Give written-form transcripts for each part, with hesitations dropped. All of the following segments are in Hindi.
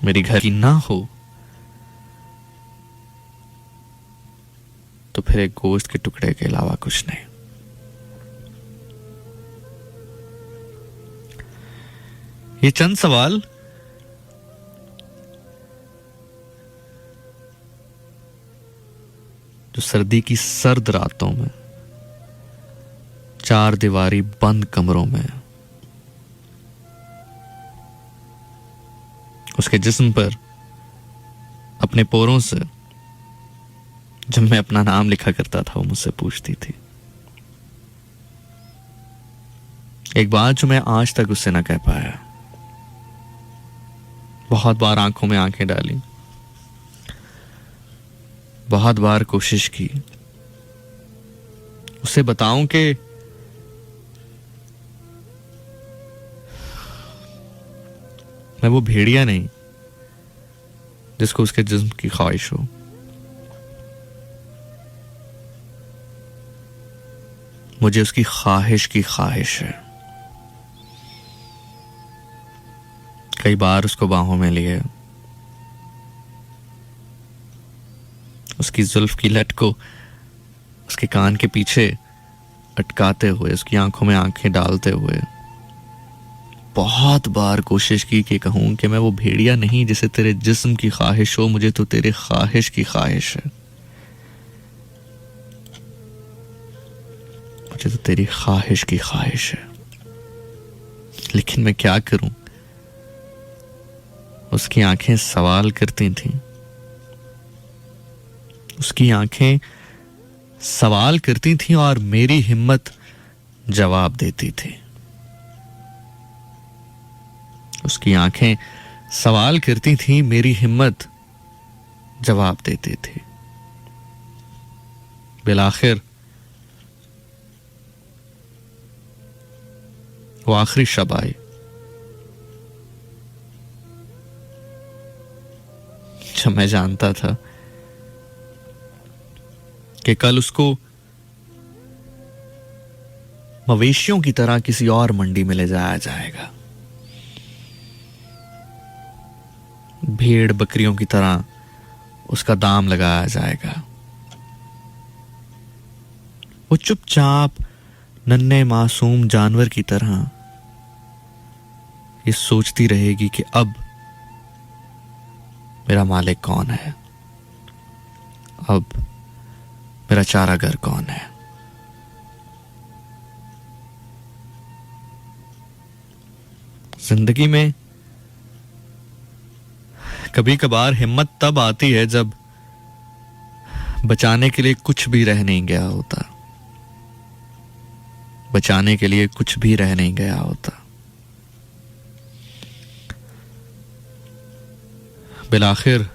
मेरी घर की ना हो तो फिर एक गोश्त के टुकड़े के अलावा कुछ नहीं। ये चंद सवाल जो सर्दी की सर्द रातों में चार दीवारी बंद कमरों में उसके जिस्म पर अपने पोरों से जब मैं अपना नाम लिखा करता था वो मुझसे पूछती थी। एक बात जो मैं आज तक उससे ना कह पाया। बहुत बार आंखों में आंखें डाली, बहुत बार कोशिश की उसे बताऊं कि मैं वो भेड़िया नहीं जिसको उसके जिस्म की ख्वाहिश हो। मुझे उसकी ख्वाहिश की ख्वाहिश है। कई बार उसको बाहों में लिए, उसकी जुल्फ की लट को उसके कान के पीछे अटकाते हुए, उसकी आंखों में आंखें डालते हुए बहुत बार कोशिश की कि कहूं कि मैं वो भेड़िया नहीं जिसे तेरे जिस्म की ख्वाहिश हो, मुझे तो तेरे ख्वाहिश की ख्वाहिश है। मुझे तो तेरी ख्वाहिश की ख्वाहिश है। लेकिन मैं क्या करूं, उसकी आंखें सवाल करती थीं। उसकी आंखें सवाल करती थीं और मेरी हिम्मत जवाब देती थी। उसकी आंखें सवाल करती थीं, मेरी हिम्मत जवाब देती थी। बिलाखिर वो आखिरी शब आई जब मैं जानता था कि कल उसको मवेशियों की तरह किसी और मंडी में ले जाया जाएगा, भेड़ बकरियों की तरह उसका दाम लगाया जाएगा। वो चुपचाप नन्हे मासूम जानवर की तरह ये सोचती रहेगी कि अब मेरा मालिक कौन है, अब मेरा चारागार कौन है। जिंदगी में कभी कभार हिम्मत तब आती है जब बचाने के लिए कुछ भी रह नहीं गया होता, बचाने के लिए कुछ भी रह नहीं गया होता। बिलाखिर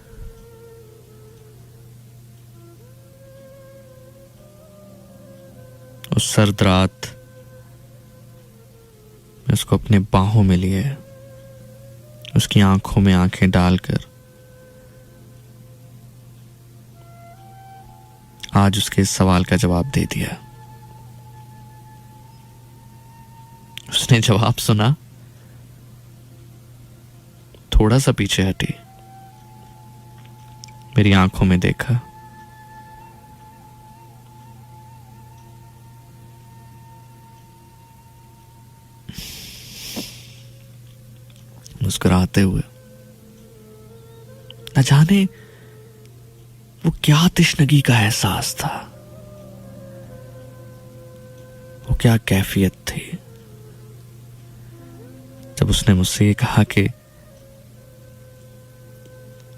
उस सर्द रात मैं उसको अपने बाहों में लिए, उसकी आंखों में आंखें डालकर आज उसके इस सवाल का जवाब दे दिया। उसने जवाब सुना, थोड़ा सा पीछे हटी, मेरी आंखों में देखा, मुस्कुराते हुए। न जाने वो क्या तिश्नगी का एहसास था, वो क्या कैफियत थी जब उसने मुझसे ये कहा कि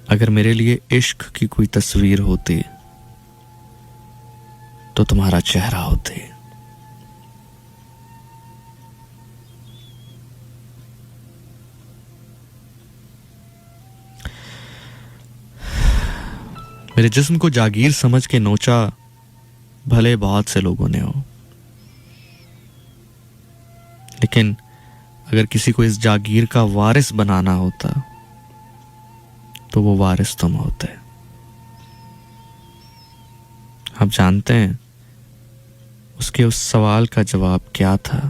अगर मेरे लिए इश्क की कोई तस्वीर होती तो तुम्हारा चेहरा होती। मेरे जिस्म को जागीर समझ के नोचा भले बहुत से लोगों ने हो, लेकिन अगर किसी को इस जागीर का वारिस बनाना होता तो वो वारिस तुम होते। आप जानते हैं उसके उस सवाल का जवाब क्या था?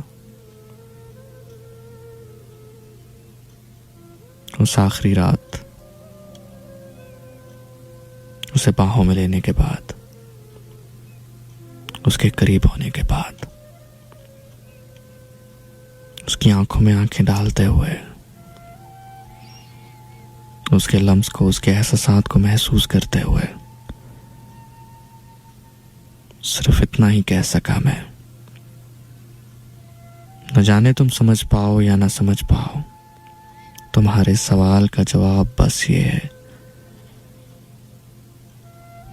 उस आखिरी रात उसे बाहों में लेने के बाद, उसके करीब होने के बाद, उसकी आंखों में आंखें डालते हुए, उसके लम्स को, उसके एहसासात को महसूस करते हुए सिर्फ इतना ही कह सका मैं। न जाने तुम समझ पाओ या ना समझ पाओ, तुम्हारे सवाल का जवाब बस ये है,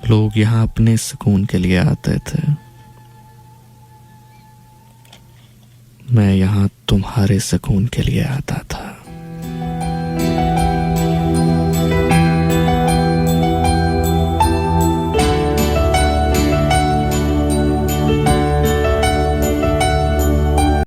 लोग यहां अपने सुकून के लिए आते थे, मैं यहां तुम्हारे सुकून के लिए आता था।